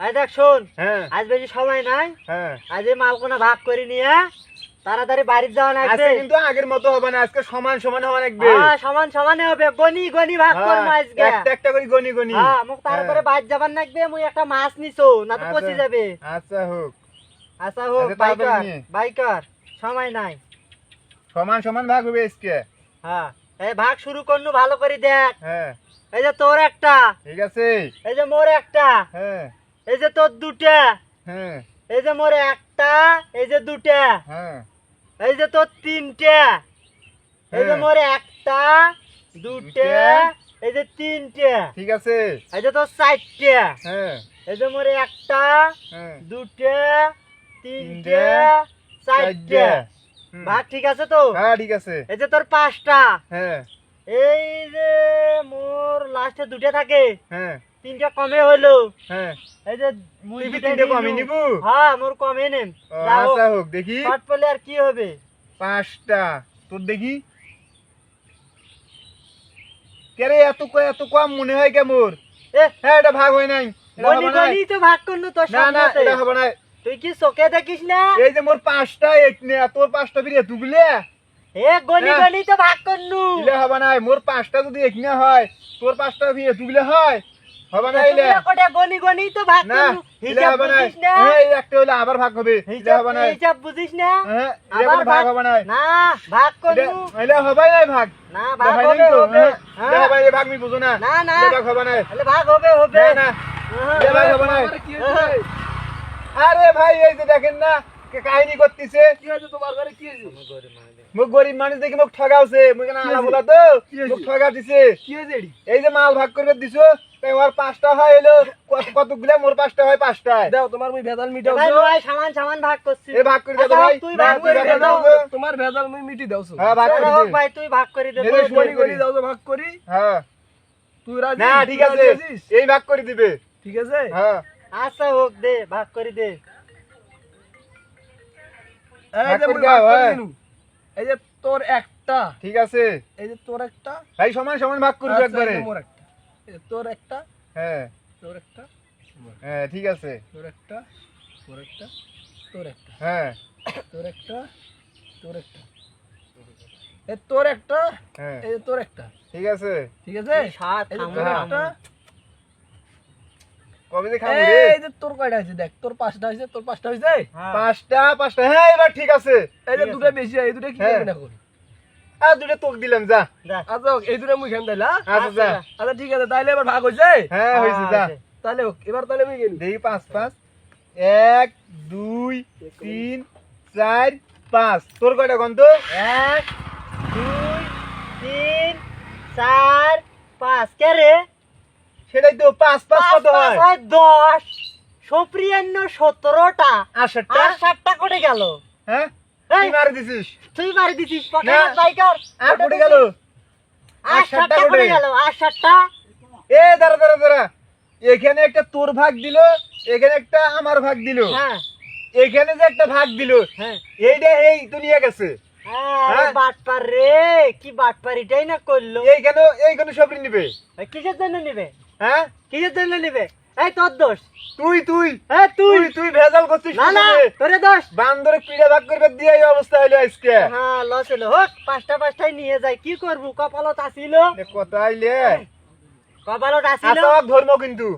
এই দেখ শোন, হ্যাঁ আজ বেশি সময় নাই। হ্যাঁ আজ এই মালকোনা ভাগ করে নিয়ে তাড়াতাড়ি বাড়ি যাওয়া আজকে লাগবে। কিন্তু আগের মতো হবে না, আজকে সমান সমান হওয়া লাগবে। হ্যাঁ, সমান সমানে হবে, গনি গনি ভাগ করবো আজকে। একটা একটা করে গনি গনি। হ্যাঁ, মুখ তারপরে বাড়ি যাবার লাগবে। মুই একটা মাছ নিছো, না তো পচে যাবে। আচ্ছা হোক, আচ্ছা হোক, আচ্ছা, তাড়াতাড়ি বাইকার নিয়ে। বাইকার, সময় নাই। সমান সমান ভাগ হবে আজকে। হ্যাঁ, এই ভাগ শুরু করনু, ভালো করে দেখ। হ্যাঁ এই যে তোর একটা, ঠিক আছে। এই যে মোর একটা, হ্যাঁ এই যে তোর দুটা, হ্যাঁ এই যে মোর একটা, এই যে দুটা, হ্যাঁ এই যে তোর তিনটা, এই যে হ্যাঁ। মোর একটা, দুটা, এই যে তিনটা, ঠিক আছে। এই যে তোর চারটা, হ্যাঁ এই যে মোর একটা, হ্যাঁ দুটা, তিনটা, চারটা। চারটা। হুম। ভাগ ঠিক আছে তো? হ্যাঁ ঠিক আছে। এই যে তোর পাঁচটা, হ্যাঁ এই যে মোর লাস্টে দুটা থাকে, হ্যাঁ তিনটা কমে হইলো। হ্যাঁ এই যে মুই তুই কি দুটা তিনটে নিলু। কমই নিবু? হ্যাঁ, মোর কমে নেম। ও, যা হোক, আচ্ছা হোক, দেখি শর্ট পড়লে আর কি হবে? 5টা তোর দেখি। কেরে এত কম মনে হয় কে মোর? এ, হ্যাঁ এটা ভাগ হয় নাই, এটা গনি হবে না। গনি তো ভাগ করনু তোর না না সামনেতে। এটা হবে না। তুই কি চোখে দেখিস না? এই যে মোর 5টা এক নে, তোর 5টা ফিরে তুগলে এ গনি হ্যাঁ। গনি তো ভাগ করনু। দিলে হবে না। মোর 5টা যদি এক না হয়, তোর 5টা ফিরে তুগলে হয়, হবে না। ইলে তুই কোটে গনি গনি তো ভাগ না, করনু। দিলে হিসাব হবে না। বুঝিস না? এই একটা হইলে আবার ভাগ হবে, দিলে হিসাব হবে না। হিসাব বুঝিস না? হ্যাঁ আবার এটা কোনো ভাগ হবে না। না, ভাগ করনু। ইলে হবে না ভাগ। না, ভাগ হয় হবে নাই তো, হবে। হ্যাঁ, ইলে হ্যাঁ। হবে, এই ভাগ মি বুঝো না। না না, ইলে ভাগ হবে না। তাহলে ভাগ হবে হবে। না না, হ্যাঁ, ইলে ভাগ হবে না। হ্যাঁ। আরে ভাই এই যে দেখেন না কে কাহিনী করতেছে। কি হয়েছে তোমার ঘরে? কি হয়েছে? মুখ গরিব মানুষ দেখি মুখ ঠগাওছে, মুখ না আলা বলা তো মুখ ঠগা দিছে। কি হয়েছে এডি? এই যে মাল ভাগ করবে দিছো, তাই ওর 5টা হয় হলো কতগুলা, মোর 5টা হয় 5টায়। দাও তোমার মুই ভেজাল মিটাও ভাই তো। নয়, সমান সমান ভাগ করছি। এ ভাগ করে দাও আচ্ছা, ভাই। তুই না, ভাগ তুই করে ভাগ দাও। দাও। তোমার ভেজাল মুই মিটি দাওছো। হ্যাঁ ভাগ করে হোক দে। ভাই, তুই ভাগ করে দে। দে, তোর দে, গনি দে। গনি দাও তো ভাগ করি। হ্যাঁ তুই রাজি? না ঠিক তুই আছে, রাজি আছিস? এই ভাগ করে দিবে। ঠিক আছে। হ্যাঁ আচ্ছা হোক, দে ভাগ করে দে। এই ভাগ যে করে মুই দাও, ভাগ করে হ্যাঁ। দিনু। এই যে তোর একটা, ঠিক আছে এই যে তোর একটা, ভাই, সমান সমান ভাগ করবে আচ্ছা, একবারে। এই যে মোর একটা। এই যে তোর একটা, হ্যাঁ তোর একটা, হ্যাঁ ঠিক আছে। তোর একটা, তোর একটা, তোর একটা, হ্যাঁ তোর একটা, তোর একটা। এই তোর একটা, হ্যাঁ এই যে তোর একটা। ঠিক আছে। ঠিক আছে? তুই সাত এই যে থাম, তোর হ্যাঁ। একটা, কবে যে খাবো রে? এই যে তোর কয়টা হয়েছে দেখ, তোর 5টা হয়েছে, তোর 5টা হয়েছে। হ্যাঁ। 5টা হ্যাঁ এবার ঠিক আছে। এই যে ঠিক দুটো বেশি হয়, এই দুটো কি হ্যাঁ। করবি না করি? আর দুটো তোক দিলাম, যা। যা। আচ্ছা হোক, এই দুটো মুই খেন তাইলে, হ্যাঁ? আচ্ছা যা। আচ্ছা ঠিক আছে, তাইলে এবার ভাগ হয়েছে। হ্যাঁ হয়েছে, যা। তাহলে হোক, এবার তাহলে মুই গেলি। দেখি 5 1 2 3 4 5। তোর কয়টা গন্ত? 1 2 3 4 5। কে রে? সেটাই তো 5 কত হয়? 10 সুপ্রিয়ান্ন 17টা। 8টা। আর 7টা কোটে গেল? হ্যাঁ এই, তুই মারি দিছিস। তুই মারি দিছিস না। Pocket biker. আর পড়ে গেল। আর 7টা কোটে কোটে গেল? আর 7টা? এ দাঁড়া, এখানে একটা তোর ভাগ দিল, এখানে একটা আমার ভাগ দিল, হ্যাঁ এখানে যে একটা ভাগ দিল, হ্যাঁ। এইটা এই তো নিয়ে গেছে। আরে বাটপার রে, কি বাটপার, এটাই না করলো। এইখানে সব নিবে। কিসের জন্য নিবে? হ্যাঁ কিসের জন্য নিবে? এই তোর দোষ। তুই হ্যাঁ তুই। তুই ভেজাল করছিস। না না, তোরে দোষ। বান্দরে পিড়া ভাগ করবে দিয়ে এই অবস্থা হইলো আজকে। হ্যাঁ, লস হলো। হোক, 5টাই নিয়ে যাই, কি করবো? কপালত আসিল, কথা আইলে কপালত আসিল। আচ্ছা ধর্ম কিন্তু